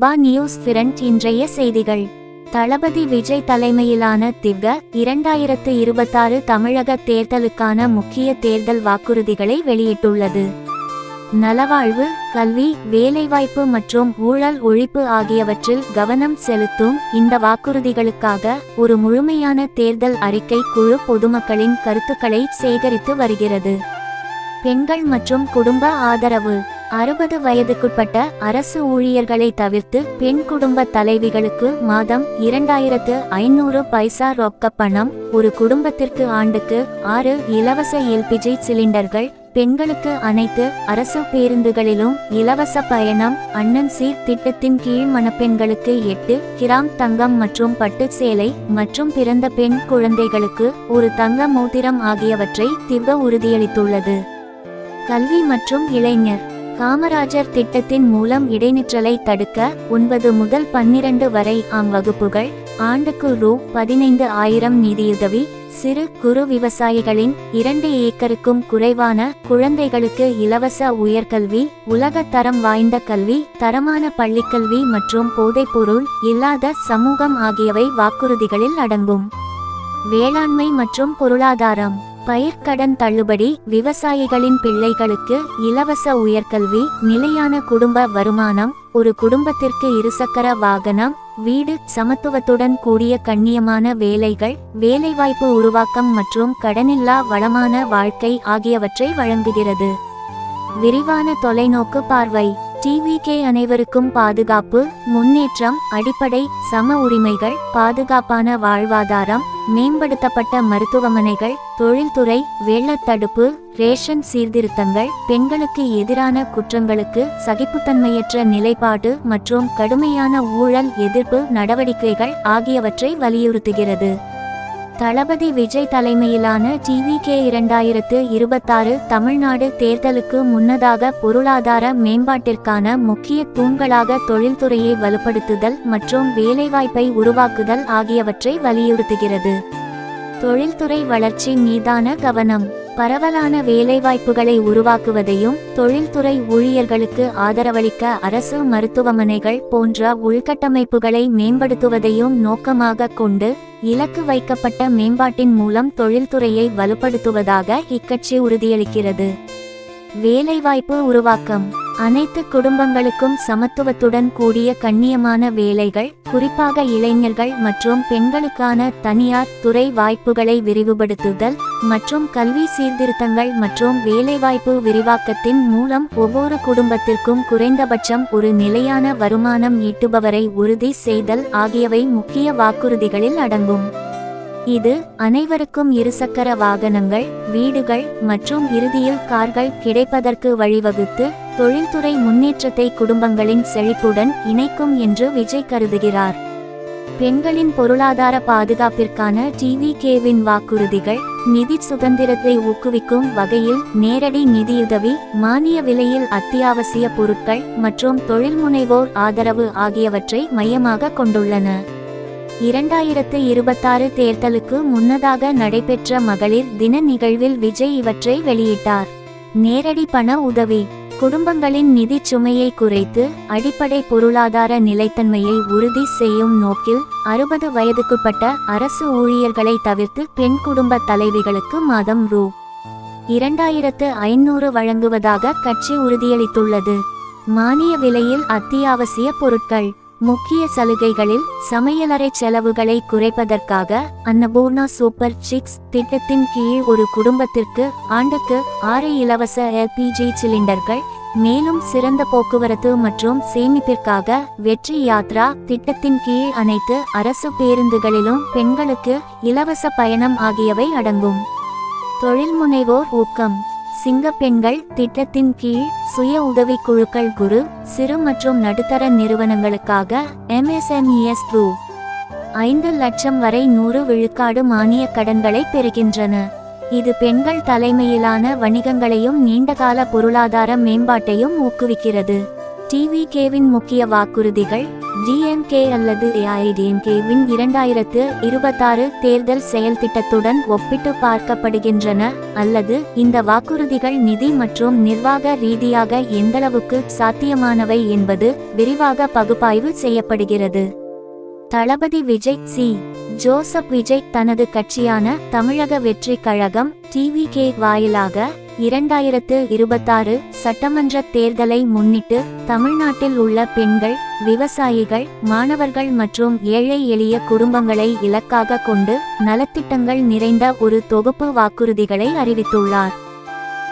Subha news front. இன்றைய செய்திகள். தளபதி விஜய் தலைமையிலான திக 2026 தமிழக தேர்தலுக்கான முக்கிய தேர்தல் வாக்குறுதிகளை வெளியிட்டுள்ளது. நலவாழ்வு, கல்வி, வேலைவாய்ப்பு மற்றும் ஊழல் ஒழிப்பு ஆகியவற்றில் கவனம் செலுத்தும் இந்த வாக்குறுதிகளுக்காக ஒரு முழுமையான தேர்தல் அறிக்கை குழு பொதுமக்களின் கருத்துக்களை சேகரித்து வருகிறது. பெண்கள் மற்றும் குடும்ப ஆதரவு. 60 வயதுக்குட்பட்ட அரசு ஊழியர்களை தவிர்த்து பெண் குடும்ப தலைவிகளுக்கு மாதம் 2500 பைசா ரொக்க பணம். ஒரு குடும்பத்திற்கு ஆண்டுக்கு 6 இலவச எல்பிஜி சிலிண்டர்கள். பெண்களுக்கு அனைத்து அரசு பேருந்துகளிலும் இலவச பயணம். அண்ணன் சீர் திட்டத்தின் கீழ் மணப்பெண்களுக்கு 8 கிராம் தங்கம் மற்றும் பட்டு சேலை மற்றும் பிறந்த பெண் குழந்தைகளுக்கு ஒரு தங்க மோதிரம் ஆகியவற்றை திக உறுதியளித்துள்ளது. கல்வி மற்றும் இளைஞர். காமராஜர் திட்டத்தின் மூலம் இடைநிற்றலை தடுக்க 9 முதல் 12 வரை ஆம் வகுப்புகள், ஆண்டுக்கு ரூ.15,000 நிதியுதவி. சிறு குறு விவசாயிகளின் 2 ஏக்கருக்கும் குறைவான குழந்தைகளுக்கு இலவச உயர்கல்வி. உலக தரம் வாய்ந்த கல்வி, தரமான பள்ளிக்கல்வி மற்றும் போதைப்பொருள் இல்லாத சமூகம் ஆகியவை வாக்குறுதிகளில் அடங்கும். வேளாண்மை மற்றும் பொருளாதாரம். பயிர்க்கடன் தள்ளுபடி, விவசாயிகளின் பிள்ளைகளுக்கு இலவச உயர்கல்வி, நிலையான குடும்ப வருமானம், ஒரு குடும்பத்திற்கு 2 சக்கர வாகனம், வீடு, சமத்துவத்துடன் கூடிய கண்ணியமான வேலைகள், வேலைவாய்ப்பு உருவாக்கம் மற்றும் கடனில்லா வளமான வாழ்க்கை ஆகியவற்றை வழங்குகிறது. விரிவான தொலைநோக்கு பார்வை. டிவிகே அனைவருக்கும் பாதுகாப்பு, முன்னேற்றம், அடிப்படை சம உரிமைகள், பாதுகாப்பான வாழ்வாதாரம், மேம்படுத்தப்பட்ட மருத்துவமனைகள், தொழில்துறை, வெள்ளத்தடுப்பு, ரேஷன் சீர்திருத்தங்கள், பெண்களுக்கு எதிரான குற்றங்களுக்கு சகிப்புத்தன்மையற்ற நிலைப்பாடு மற்றும் கடுமையான ஊழல் எதிர்ப்பு நடவடிக்கைகள் ஆகியவற்றை வலியுறுத்துகிறது. தளபதி விஜய் தலைமையிலான டிவிகே 2026 தமிழ்நாடு தேர்தலுக்கு முன்னதாக பொருளாதார மேம்பாட்டிற்கான முக்கிய தூண்களாக தொழில்துறையை வலுப்படுத்துதல் மற்றும் வேலைவாய்ப்பை உருவாக்குதல் ஆகியவற்றை வலியுறுத்துகிறது. தொழில்துறை வளர்ச்சி மீதான கவனம். பரவலான வேலைவாய்ப்புகளை உருவாக்குவதையும் தொழில்துறை ஊழியர்களுக்கு ஆதரவளிக்க அரசு மருத்துவமனைகள் போன்ற உள்கட்டமைப்புகளை மேம்படுத்துவதையும் நோக்கமாக கொண்டு இலக்கு வைக்கப்பட்ட மேம்பாட்டின் மூலம் தொழில்துறையை வலுப்படுத்துவதாக இக்கட்சி உறுதியளிக்கிறது. வேலைவாய்ப்பு உருவாக்கம். அனைத்து குடும்பங்களுக்கும் சமத்துவத்துடன் கூடிய கண்ணியமான வேலைகள், குறிப்பாக இளைஞர்கள் மற்றும் பெண்களுக்கான தனியார் துறை வாய்ப்புகளை விரிவுபடுத்துதல் மற்றும் கல்வி சீர்திருத்தங்கள் மற்றும் வேலைவாய்ப்பு விரிவாக்கத்தின் மூலம் ஒவ்வொரு குடும்பத்திற்கும் குறைந்தபட்சம் ஒரு நிலையான வருமானம் ஈட்டுபவரை உறுதி செய்தல் ஆகியவை முக்கிய வாக்குறுதிகளில் அடங்கும். இது அனைவருக்கும் 2 சக்கர வாகனங்கள், வீடுகள் மற்றும் இறுதியில் கார்கள் கிடைப்பதற்கு வழிவகுத்து தொழில்துறை முன்னேற்றத்தை குடும்பங்களின் செழிப்புடன் இணைக்கும் என்று விஜய் கருதுகிறார். பெண்களின் பொருளாதார பாதுகாப்பிற்கான டிவிகேவின் வாக்குறுதிகள். நிதி சுதந்திரத்தை ஊக்குவிக்கும் வகையில் நேரடி நிதியுதவி, மானிய விலையில் அத்தியாவசிய பொருட்கள் மற்றும் தொழில்முனைவோர் ஆதரவு ஆகியவற்றை மையமாக கொண்டுள்ளன. 2026 தேர்தலுக்கு முன்னதாக நடைபெற்ற மகளிர் தின நிகழ்வில் விஜய் இவற்றை வெளியிட்டார். நேரடி பண உதவி. குடும்பங்களின் நிதி சுமையை குறைத்து அடிப்படை பொருளாதார நிலைத்தன்மையை உறுதி செய்யும் நோக்கில் 60 வயதுக்குட்பட்ட அரசு ஊழியர்களை தவிர்த்து பெண் குடும்ப தலைவிகளுக்கு மாதம் ரூ.2500 வழங்குவதாக கட்சி உறுதியளித்துள்ளது. மானிய விலையில் அத்தியாவசிய பொருட்கள். முக்கிய சலுகைகளில் சமையலறை செலவுகளை குறைப்பதற்காக அன்னபூர்ணா சூப்பர் சிக்ஸ் திட்டத்தின் கீழ் ஒரு குடும்பத்திற்கு ஆண்டுக்கு 6 இலவச எல்பிஜி சிலிண்டர்கள். மேலும் சிறந்த போக்குவரத்து மற்றும் சேமிப்பிற்காக வெற்றி யாத்ரா திட்டத்தின் கீழ் அனைத்து அரசு பேருந்துகளிலும் பெண்களுக்கு இலவச பயணம் ஆகியவை அடங்கும். தொழில்முனைவோர் ஊக்கம். சிங்கப்பெண்கள் திட்டத்தின் கீழ் சுய உதவி குழுக்கள் குறு, சிறு மற்றும் நடுத்தர நிறுவனங்களுக்காக MSMEs ரூ.5 லட்சம் வரை 100 விழுக்காடு மானிய கடன்களை பெறுகின்றன. இது பெண்கள் தலைமையிலான வணிகங்களையும் நீண்டகால பொருளாதார மேம்பாட்டையும் ஊக்குவிக்கிறது. டிவிகேவின் முக்கிய வாக்குறுதிகள். டிஎம்கே அல்லது ஏஐடிஎம்கேவின் 2026 தேர்தல் செயல் திட்டத்துடன் ஒப்பிட்டு பார்க்கப்படுகின்றன, அல்லது இந்த வாக்குறுதிகள் நிதி மற்றும் நிர்வாக ரீதியாக எந்தளவுக்கு சாத்தியமானவை என்பது விரிவாக பகுப்பாய்வு செய்யப்படுகிறது. தளபதி விஜய் சி. ஜோசப் விஜய் தனது கட்சியான தமிழக வெற்றி கழகம் டிவிகே வாயிலாக 2026 சட்டமன்ற தேர்தலை முன்னிட்டு தமிழ்நாட்டில் உள்ள பெண்கள், விவசாயிகள், மாணவர்கள் மற்றும் ஏழை எளிய குடும்பங்களை இலக்காக கொண்டு நலத்திட்டங்கள் நிறைந்த ஒரு தொகுப்பு வாக்குறுதிகளை அறிவித்துள்ளார்.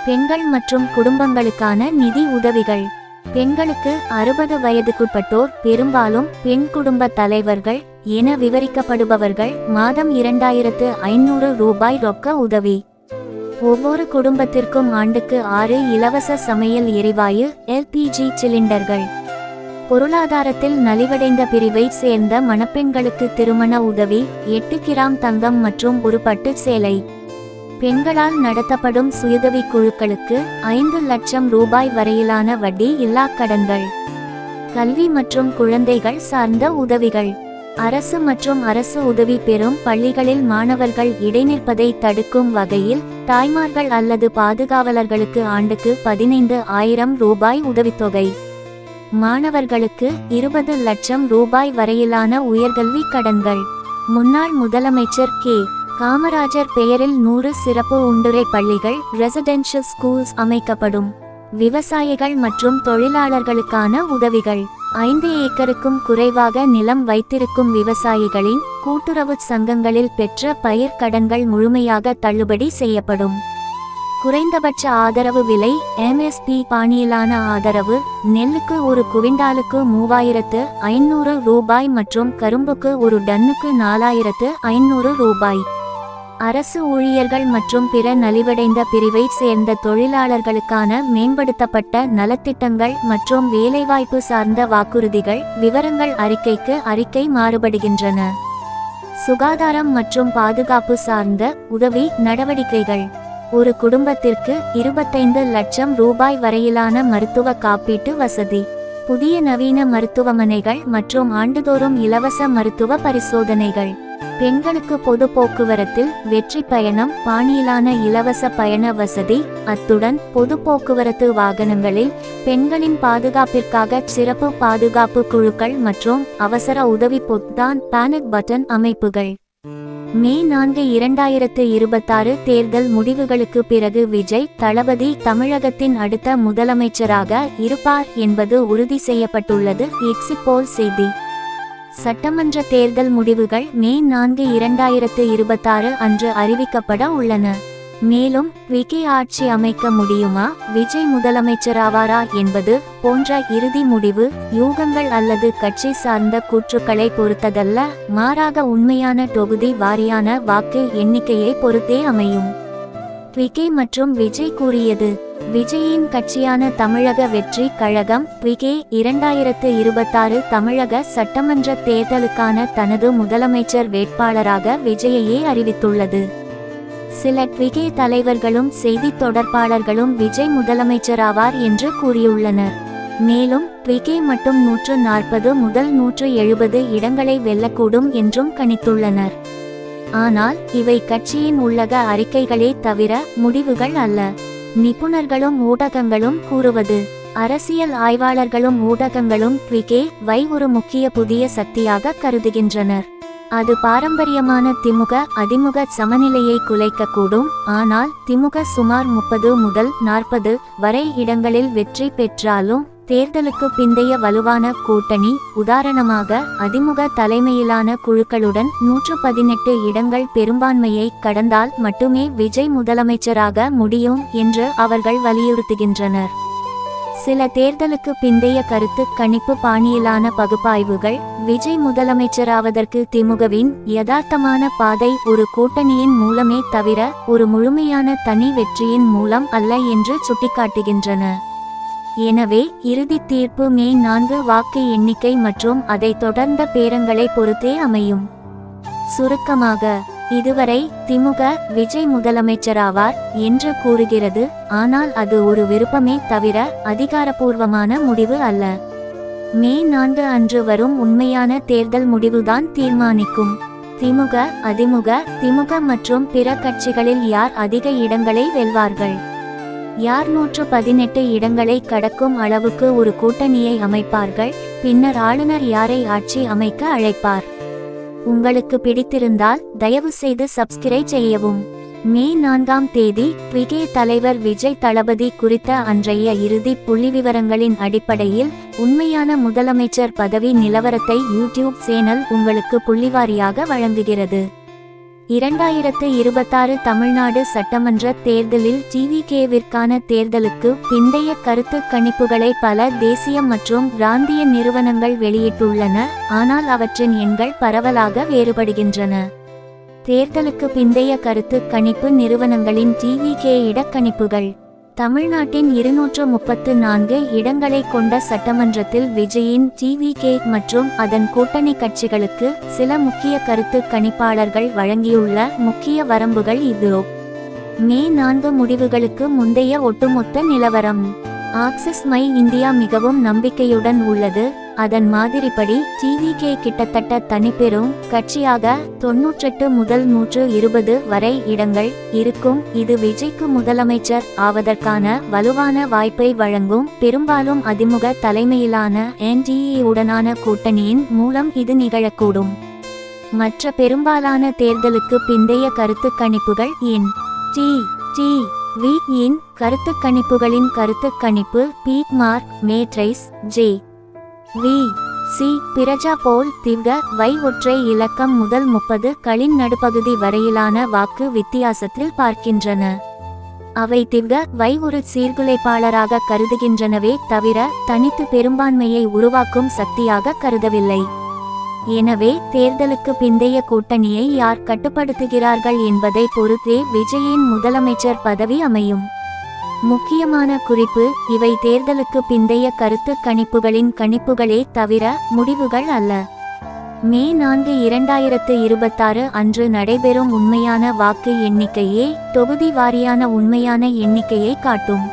பெண்கள் மற்றும் குடும்பங்களுக்கான நிதி உதவிகள். பெண்களுக்கு 60 வயதுக்குட்பட்டோர், பெரும்பாலும் பெண் குடும்ப தலைவர்கள் என விவரிக்கப்படுபவர்கள் மாதம் 2500 ரூபாய் ரொக்க உதவி. ஒவ்வொரு குடும்பத்திற்கும் ஆண்டுக்கு 6 இலவச சமையல் எரிவாயு எல்பிஜி சிலிண்டர்கள். பொருளாதாரத்தில் நலிவடைந்த பிரிவை சேர்ந்த மணப்பெண்களுக்கு திருமண உதவி, 8 கிராம் தங்கம் மற்றும் ஒரு பட்டு சேலை. பெண்களால் நடத்தப்படும் சுயதவி குழுக்களுக்கு 5 லட்சம் ரூபாய் வரையிலான வட்டி இல்லா கடன்கள். கல்வி மற்றும் குழந்தைகள் சார்ந்த உதவிகள். அரசு மற்றும் அரசு உதவி பெறும் பள்ளிகளில் மாணவர்கள் இடைநிற்பதை தடுக்கும் வகையில் தாய்மார்கள் அல்லது பாதுகாவலர்களுக்கு ஆண்டுக்கு 15,000 ரூபாய் உதவித்தொகை. மாணவர்களுக்கு 20 லட்சம் ரூபாய் வரையிலான உயர்கல்வி கடன்கள். முன்னாள் முதலமைச்சர் கே. காமராஜர் பெயரில் 100 சிறப்பு உண்டுரை பள்ளிகள் ரெசிடென்ஷியல் ஸ்கூல்ஸ் அமைக்கப்படும். விவசாயிகள் மற்றும் தொழிலாளர்களுக்கான உதவிகள். 5 ஏக்கருக்கும் குறைவாக நிலம் வைத்திருக்கும் விவசாயிகளின் கூட்டுறவு சங்கங்களில் பெற்ற பயிர் கடன்கள் முழுமையாக தள்ளுபடி செய்யப்படும். குறைந்தபட்ச ஆதரவு விலை எம்எஸ்பி பாணியிலான ஆதரவு நெல்லுக்கு ஒரு குவிண்டாலுக்கு 3500 ரூபாய் மற்றும் கரும்புக்கு ஒரு டன்னுக்கு 4500 ரூபாய். அரசு ஊழியர்கள் மற்றும் பிற நலிவடைந்த பிரிவை சேர்ந்த தொழிலாளர்களுக்கான மேம்படுத்தப்பட்ட நலத்திட்டங்கள் மற்றும் வேலைவாய்ப்பு சார்ந்த வாக்குறுதிகள். விவரங்கள் அறிக்கைக்கு அறிக்கை மாறுபடுகின்றன. சுகாதாரம் மற்றும் பாதுகாப்பு சார்ந்த உதவி நடவடிக்கைகள். ஒரு குடும்பத்திற்கு 25 லட்சம் ரூபாய் வரையிலான மருத்துவ காப்பீட்டு வசதி. புதிய நவீன மருத்துவமனைகள் மற்றும் ஆண்டுதோறும் இலவச மருத்துவ பரிசோதனைகள். பெண்களுக்கு பொது போக்குவரத்தில் வெற்றி பயணம் பாணியிலான இலவச பயண வசதி. அத்துடன் பொது போக்குவரத்து வாகனங்களில் பெண்களின் பாதுகாப்பிற்காக சிறப்பு பாதுகாப்பு குழுக்கள் மற்றும் அவசர உதவி பொத்தான் பேனிக் பட்டன் அமைப்புகள். மே 4, 2026 தேர்தல் முடிவுகளுக்கு பிறகு விஜய் தளபதி தமிழகத்தின் அடுத்த முதலமைச்சராக இருப்பார் என்பது உறுதி செய்யப்பட்டுள்ளது. எக்ஸிட் போல் செய்தி. சட்டமன்ற தேர்தல் முடிவுகள் மே 4, 2026 அன்று அறிவிக்கப்பட உள்ளன. மேலும் விஜய் ஆட்சி அமைக்க முடியுமா, விஜய் முதலமைச்சராவாரா என்பது போன்ற இறுதி முடிவு யூகங்கள் அல்லது கட்சி சார்ந்த கூற்றுக்களை பொறுத்ததல்ல, மாறாக உண்மையான தொகுதி வாரியான வாக்கு எண்ணிக்கையை பொறுத்தே அமையும். விஜய் மற்றும் விஜய் கூறியது. விஜயின் கட்சியான தமிழக வெற்றி கழகம் விஜய் 2026 தமிழக சட்டமன்ற தேர்தலுக்கான தனது முதலமைச்சர் வேட்பாளராக விஜயையே அறிவித்துள்ளது. சில விஜய் தலைவர்களும் செய்தி தொடர்பாளர்களும் விஜய் முதலமைச்சராவார் என்று கூறியுள்ளனர். மேலும் விஜய் மட்டும் 140 முதல் 170 இடங்களை வெல்லக்கூடும் என்றும் கணித்துள்ளனர். ஆனால் இவை கட்சியின் உள்ளக அறிக்கைகளே தவிர முடிவுகள் அல்ல. நிபுணர்களும் ஊடகங்களும் கூறுவது. அரசியல் ஆய்வாளர்களும் ஊடகங்களும் விஜய் வை ஒரு முக்கிய புதிய சக்தியாக கருதுகின்றனர். அது பாரம்பரியமான திமுக அதிமுக சமநிலையை குலைக்கக்கூடும். ஆனால் திமுக சுமார் 30 முதல் 40 வரை இடங்களில் வெற்றி பெற்றாலும் தேர்தலுக்கு பிந்தைய வலுவான கூட்டணி, உதாரணமாக அதிமுக தலைமையிலான குழுக்களுடன் 118 இடங்கள் பெரும்பான்மையை கடந்தால் மட்டுமே விஜய் முதலமைச்சராக முடியும் என்று அவர்கள் வலியுறுத்துகின்றனர். சில தேர்தலுக்கு பிந்தைய கருத்து கணிப்பு பாணியிலான பகுப்பாய்வுகள் விஜய் முதலமைச்சராவதற்கு திமுகவின் யதார்த்தமான பாதை ஒரு கூட்டணியின் மூலமே தவிர ஒரு முழுமையான தனி வெற்றியின் மூலம் அல்ல என்று சுட்டிக்காட்டுகின்றன. எனவே இறுதி தீர்ப்பு மே 4 வாக்கு எண்ணிக்கை மற்றும் அதை தொடர்ந்த பேரங்களை பொறுத்தே அமையும். சுருக்கமாக, இதுவரை திமுக விஜய் முதலமைச்சராவார் என்று கூறுகிறது. ஆனால் அது ஒரு விருப்பமே தவிர அதிகாரப்பூர்வமான முடிவு அல்ல. மே 4 அன்று வரும் உண்மையான தேர்தல் முடிவுதான் தீர்மானிக்கும். திமுக, அதிமுக, திமுக மற்றும் பிற கட்சிகளில் யார் அதிக இடங்களை வெல்வார்கள்? யார் 118 இடங்களை கடக்கும் அளவுக்கு ஒரு கூட்டணியை அமைப்பார்கள்? பின்னர் ஆளுநர் யாரை ஆட்சி அமைக்க அழைப்பார்? உங்களுக்கு பிடித்திருந்தால் தயவு செய்து சப்ஸ்கிரைப் செய்யவும். மே 4ஆம் தேதி விஜய் தலைவர் விஜய் தளபதி குறித்த அன்றைய இறுதி புள்ளிவிவரங்களின் அடிப்படையில் உண்மையான முதலமைச்சர் பதவி நிலவரத்தை யூடியூப் சேனல் உங்களுக்கு புள்ளிவாரியாக வழங்குகிறது. 2026 தமிழ்நாடு சட்டமன்ற தேர்தலில் டிவிகேவிற்கான தேர்தலுக்கு பிந்தைய கருத்து கணிப்புகளை பல தேசிய மற்றும் பிராந்திய நிறுவனங்கள் வெளியிட்டுள்ளன. ஆனால் அவற்றின் எண்கள் பரவலாக வேறுபடுகின்றன. தேர்தலுக்கு பிந்தைய கருத்து கணிப்பு நிறுவனங்களின் டிவிகே இடக்கணிப்புகள். தமிழ்நாட்டின் 234 இடங்களை கொண்ட சட்டமன்றத்தில் விஜயின் டிவிகே மற்றும் அதன் கூட்டணி கட்சிகளுக்கு சில முக்கிய கருத்து கணிப்பாளர்கள் வழங்கியுள்ள முக்கிய வரம்புகள் இதோ. மே 4 முடிவுகளுக்கு முந்தைய ஒட்டுமொத்த நிலவரம். ஆக்சிஸ் மை இந்தியா மிகவும் நம்பிக்கையுடன் உள்ளது. அதன் மாதிரிப்படி டிவிகே கிட்டத்தட்ட தனிப்பெரும் கட்சியாக 98 முதல் 120 வரை இடங்கள் இருக்கும். இது விஜய்க்கு முதலமைச்சர் ஆவதற்கான வலுவான வாய்ப்பை வழங்கும். பெரும்பாலும் அதிமுக தலைமையிலான என்டிஏ உடனான கூட்டணியின் மூலம் இது நிகழக்கூடும். மற்ற பெரும்பாலான தேர்தலுக்கு பிந்தைய கருத்து கணிப்புகள் வி இன் கருத்து கணிப்புகளின் கருத்து கணிப்பு peak mark Matrize we C பிரஜா போல் திவ்க வை ஒற்றை இலக்கம் முதல் 30 களின் நடுப்பகுதி வரையிலான வாக்கு வித்தியாசத்தில் பார்க்கின்றன. அவை திவ்க வை ஒரு சீர்குலைப்பாளராக கருதுகின்றனவே தவிர தனித்து பெரும்பான்மையை உருவாக்கும் சக்தியாக கருதவில்லை. எனவே தேர்தலுக்கு பிந்தைய கூட்டணியை யார் கட்டுப்படுத்துகிறார்கள் என்பதை பொறுத்தே விஜயின் முதலமைச்சர் பதவி அமையும். முக்கியமான குறிப்பு, இவை தேர்தலுக்கு பிந்தைய கருத்து கணிப்புகளின் கணிப்புகளே தவிர முடிவுகள் அல்ல. மே 4, 2026 அன்று நடைபெறும் உண்மையான வாக்கு எண்ணிக்கையே தொகுதி வாரியான உண்மையான எண்ணிக்கையை காட்டும்.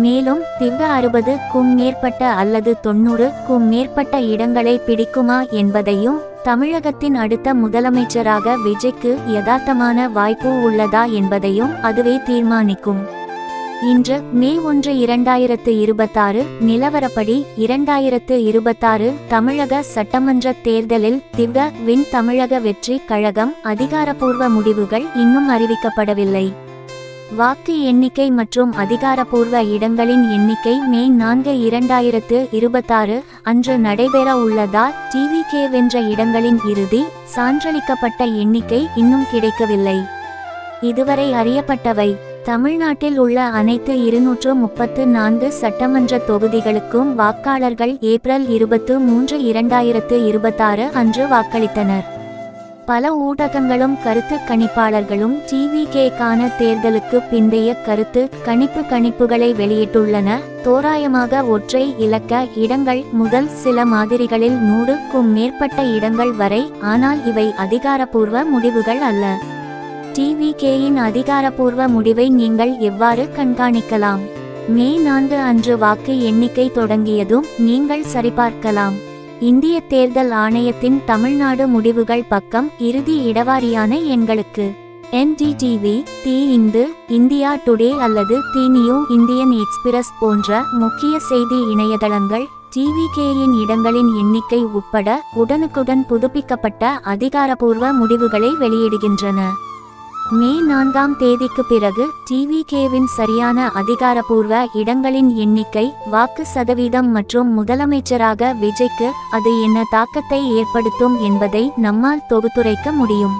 மேலும் திவ்க 60க்கும் மேற்பட்ட அல்லது 90க்கும் மேற்பட்ட இடங்களை பிடிக்குமா என்பதையும் தமிழகத்தின் அடுத்த முதலமைச்சராக விஜய்க்கு யதார்த்தமான வாய்ப்பு உள்ளதா என்பதையும் அதுவே தீர்மானிக்கும். இன்று மே 1, 2026 நிலவரப்படி 2026 தமிழக சட்டமன்ற தேர்தலில் திவ்க வின் தமிழக வெற்றி கழகம் அதிகாரப்பூர்வ முடிவுகள் இன்னும் அறிவிக்கப்படவில்லை. வாக்கு எண்ணிக்கை மற்றும் அதிகாரப்பூர்வ இடங்களின் எண்ணிக்கை மே 4, 2026 அன்று நடைபெற உள்ளதால் டிவிகே வென்ற இடங்களின் இறுதி சான்றளிக்கப்பட்ட எண்ணிக்கை இன்னும் கிடைக்கவில்லை. இதுவரை அறியப்பட்டவை: தமிழ்நாட்டில் உள்ள அனைத்து 234 சட்டமன்ற தொகுதிகளுக்கும் வாக்காளர்கள் ஏப்ரல் 23, 2026 அன்று வாக்களித்தனர். பல ஊடகங்களும் கருத்து கணிப்பாளர்களும் டிவிகேக்கான தேர்தலுக்கு பிந்தைய கருத்து கணிப்புகளை வெளியிட்டுள்ளன. தோராயமாக ஒற்றை இலக்க இடங்கள் முதல் சில மாதிரிகளில் 100க்கும் மேற்பட்ட இடங்கள் வரை. ஆனால் இவை அதிகாரப்பூர்வ முடிவுகள் அல்ல. டிவிகேயின் அதிகாரப்பூர்வ முடிவை நீங்கள் எவ்வாறு கண்காணிக்கலாம்? மே 4 அன்று வாக்கு எண்ணிக்கை தொடங்கியதும் நீங்கள் சரிபார்க்கலாம். இந்திய தேர்தல் ஆணையத்தின் தமிழ்நாடு முடிவுகள் பக்கம் இறுதி இடவாரியான எண்களுக்கு NDTV, தி இந்து, இந்தியா டுடே அல்லது தி நியூ இந்தியன் எக்ஸ்பிரஸ் போன்ற முக்கிய செய்தி இணையதளங்கள் டிவிகேயின் இடங்களின் எண்ணிக்கை உட்பட உடனுக்குடன் புதுப்பிக்கப்பட்ட அதிகாரப்பூர்வ முடிவுகளை வெளியிடுகின்றன. மே 4ஆம் தேதிக்கு பிறகு டிவிகேவின் சரியான அதிகாரப்பூர்வ இடங்களின் எண்ணிக்கை, வாக்கு சதவீதம் மற்றும் முதலமைச்சராக விஜய்க்கு அது என்ன தாக்கத்தை ஏற்படுத்தும் என்பதை நம்மால் தொகுத்துரைக்க முடியும்.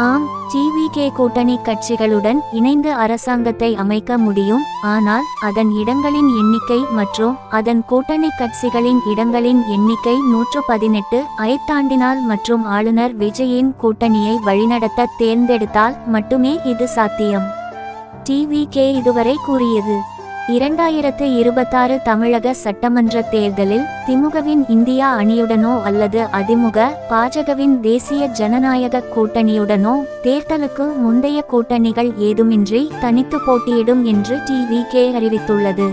ஆம், டிவிகே கூட்டணி கட்சிகளுடன் இணைந்து அரசாங்கத்தை அமைக்க முடியும். ஆனால் அதன் இடங்களின் எண்ணிக்கை மற்றும் அதன் கூட்டணி கட்சிகளின் இடங்களின் எண்ணிக்கை 118 ஐ தாண்டினால் மற்றும் ஆளுநர் விஜயின் கூட்டணியை வழிநடத்த தேர்ந்தெடுத்தால் மட்டுமே இது சாத்தியம். டிவிகே இதுவரை கூறியது: 2026 தமிழக சட்டமன்ற தேர்தலில் திமுகவின் இந்தியா அணியுடனோ அல்லது அதிமுக, பாஜகவின் தேசிய ஜனநாயக கூட்டணியுடனோ தேர்தலுக்கு முந்தைய கூட்டணிகள் ஏதுமின்றி தனித்து போட்டியிடும் என்று டிவிகே அறிவித்துள்ளது.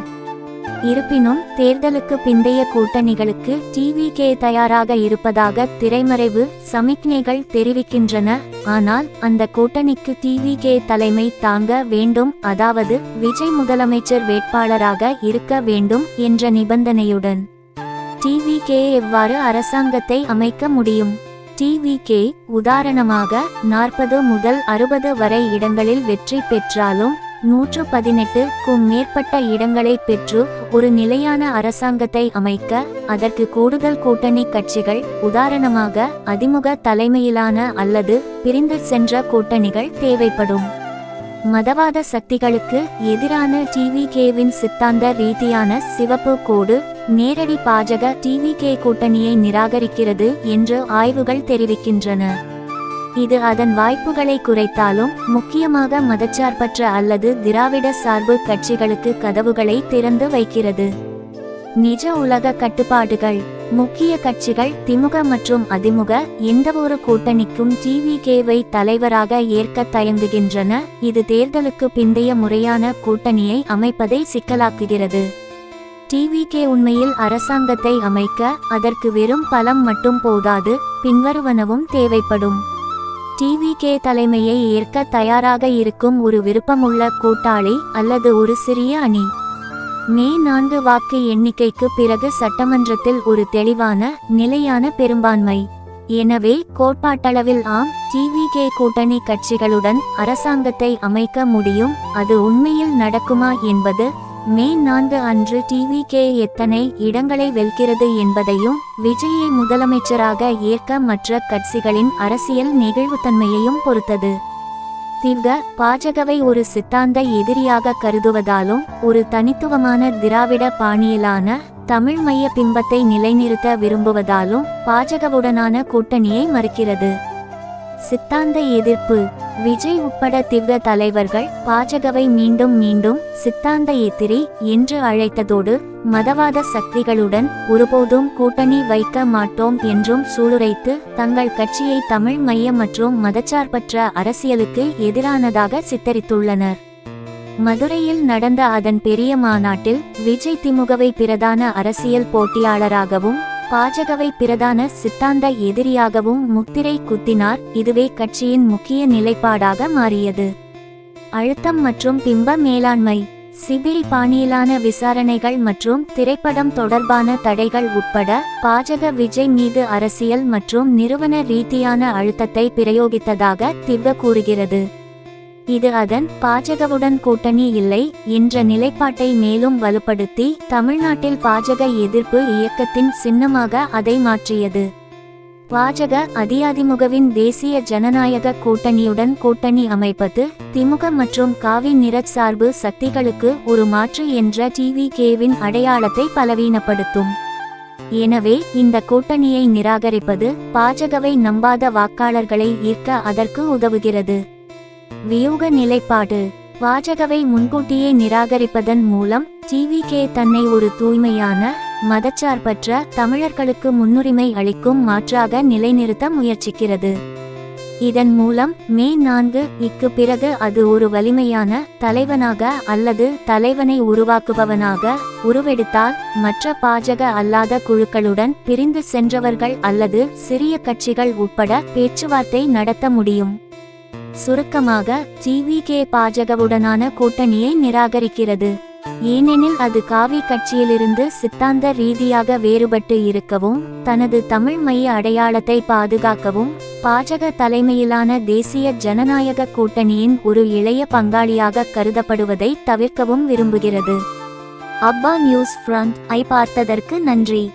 இருப்பினும் தேர்தலுக்கு பிந்தைய கூட்டணிகளுக்கு டிவிகே தயாராக இருப்பதாக திரைமறைவு சமிக்ஞைகள் தெரிவிக்கின்றன. ஆனால் அந்த கூட்டணிக்கு டிவிகே தலைமை தாங்க வேண்டும், அதாவது விஜய் முதலமைச்சர் வேட்பாளராக இருக்க வேண்டும் என்ற நிபந்தனையுடன் டிவிகே எவ்வாறு அரசாங்கத்தை அமைக்க முடியும்? டிவிகே உதாரணமாக 40 முதல் 60 வரை இடங்களில் வெற்றி பெற்றாலும் 118க்கும் மேற்பட்ட இடங்களை பெற்று ஒரு நிலையான அரசாங்கத்தை அமைக்க அதற்கு கூடுதல் கூட்டணி கட்சிகள், உதாரணமாக அதிமுக தலைமையிலான அல்லது பிரிந்து சென்ற கூட்டணிகள் தேவைப்படும். மதவாத சக்திகளுக்கு எதிரான டிவிகேவின் சித்தாந்த ரீதியான சிவப்பு கோடு நேரடி பாஜக டிவிகே கூட்டணியை நிராகரிக்கிறது என்று ஆய்வுகள் தெரிவிக்கின்றன. இது அதன் வாய்ப்புகளை குறைத்தாலும் முக்கியமாக மதச்சார்பற்ற அல்லது திராவிட சார்பு கட்சிகளுக்கு கதவுகளை திறந்து வைக்கிறது. நிஜ உலக கட்டுப்பாடுகள். முக்கிய கட்சிகள் திமுக மற்றும் அதிமுக எந்தவொரு கூட்டணிக்கும் டிவிகேவை தலைவராக ஏற்க தயங்குகின்றன. இது தேர்தலுக்கு பிந்தைய முறையான கூட்டணியை அமைப்பதை சிக்கலாக்குகிறது. டிவிகே உண்மையில் அரசாங்கத்தை அமைக்க அதற்கு வெறும் பலம் மட்டும் போதாது, பின்வருவனவும் தேவைப்படும். டிவிகே தலைமையை ஏற்க தயாராக இருக்கும் ஒரு விருப்பமுள்ள கூட்டாளி அல்லது ஒரு சிறிய அணி. மே 4 வாக்கு எண்ணிக்கைக்கு பிறகு சட்டமன்றத்தில் ஒரு தெளிவான நிலையான பெரும்பான்மை. எனவே கோட்பாட்டளவில் டிவிகே கூட்டணி கட்சிகளுடன் அரசாங்கத்தை அமைக்க முடியும். அது உண்மையில் நடக்குமா என்பது மே 4 அன்று டிவிகே எத்தனை இடங்களை வெல்கிறது என்பதையும் விஜயை முதலமைச்சராக ஏற்க மற்ற கட்சிகளின் அரசியல் நெகிழ்வுத்தன்மையையும் பொறுத்தது. பாஜகவை ஒரு சித்தாந்த எதிரியாக கருதுவதாலும் ஒரு தனித்துவமான திராவிட பாணியிலான தமிழ் மைய பிம்பத்தை நிலைநிறுத்த விரும்புவதாலும் பாஜகவுடனான கூட்டணியை மறுக்கிறது. சித்தாந்த எதிர்ப்பு. விஜய் உட்பட திவ்க தலைவர்கள் பாஜகவை மீண்டும் மீண்டும் சித்தாந்த எதிரி என்று அழைத்ததோடு மதவாத சக்திகளுடன் ஒருபோதும் கூட்டணி வைக்க மாட்டோம் என்றும் சூளுரைத்து தங்கள் கட்சியை தமிழ் மைய மற்றும் மதச்சார்பற்ற அரசியலுக்கு எதிரானதாக சித்தரித்துள்ளனர். மதுரையில் நடந்த அதன் பெரிய மாநாட்டில் விஜய் திமுகவை பிரதான அரசியல் போட்டியாளராகவும் பாஜகவை பிரதான சித்தாந்த எதிரியாகவும் முத்திரை குத்தினார். இதுவே கட்சியின் முக்கிய நிலைப்பாடாக மாறியது. அழுத்தம் மற்றும் பிம்ப மேலாண்மை. சிபிஐ பாணியிலான விசாரணைகள் மற்றும் திரைப்படம் தொடர்பான தடைகள் உட்பட பாஜக விஜய் மீது அரசியல் மற்றும் நிறுவன ரீதியான அழுத்தத்தை பிரயோகித்ததாக திவ்க கூறுகிறது. இது அதன் பாஜகவுடன் கூட்டணி இல்லை என்ற நிலைப்பாட்டை மேலும் வலுப்படுத்தி தமிழ்நாட்டில் பாஜக எதிர்ப்பு இயக்கத்தின் சின்னமாக அதை மாற்றியது. பாஜக அதிமுகவின் தேசிய ஜனநாயக கூட்டணியுடன் கூட்டணி அமைப்பது திமுக மற்றும் காவி நிற சார்பு சக்திகளுக்கு ஒரு மாற்று என்ற டிவிகேவின் அடையாளத்தை பலவீனப்படுத்தும். எனவே இந்த கூட்டணியை நிராகரிப்பது பாஜகவை நம்பாத வாக்காளர்களை ஈர்க்க அதற்கு உதவுகிறது. வியூக நிலைப்பாடு. பாஜகவை முன்கூட்டியே நிராகரிப்பதன் மூலம் டிவிகே தன்னை ஒரு தூய்மையான மதச்சார்பற்ற தமிழர்களுக்கு முன்னுரிமை அளிக்கும் மாற்றாக நிலைநிறுத்த முயற்சிக்கிறது. இதன் மூலம் மே 4க்கு பிறகு அது ஒரு வலிமையான தலைவனாக அல்லது தலைவனை உருவாக்குபவனாக உருவெடுத்தால் மற்ற பாஜக அல்லாத குழுக்களுடன் பிரிந்து சென்றவர்கள் அல்லது சிறிய கட்சிகள் உட்பட பேச்சுவார்த்தை நடத்த முடியும். சுருக்கமாக டிவிகே பாஜகவுடனான கூட்டணியை நிராகரிக்கிறது. ஏனெனில் அது காவி கட்சியிலிருந்து சித்தாந்த ரீதியாக வேறுபட்டு இருக்கவும் தனது தமிழ் மைய அடையாளத்தை பாதுகாக்கவும் பாஜக தலைமையிலான தேசிய ஜனநாயக கூட்டணியின் ஒரு இளைய பங்காளியாக கருதப்படுவதை தவிர்க்கவும் விரும்புகிறது. அப்பா நியூஸ் ஃப்ரண்ட் ஐ பார்த்ததற்கு நன்றி.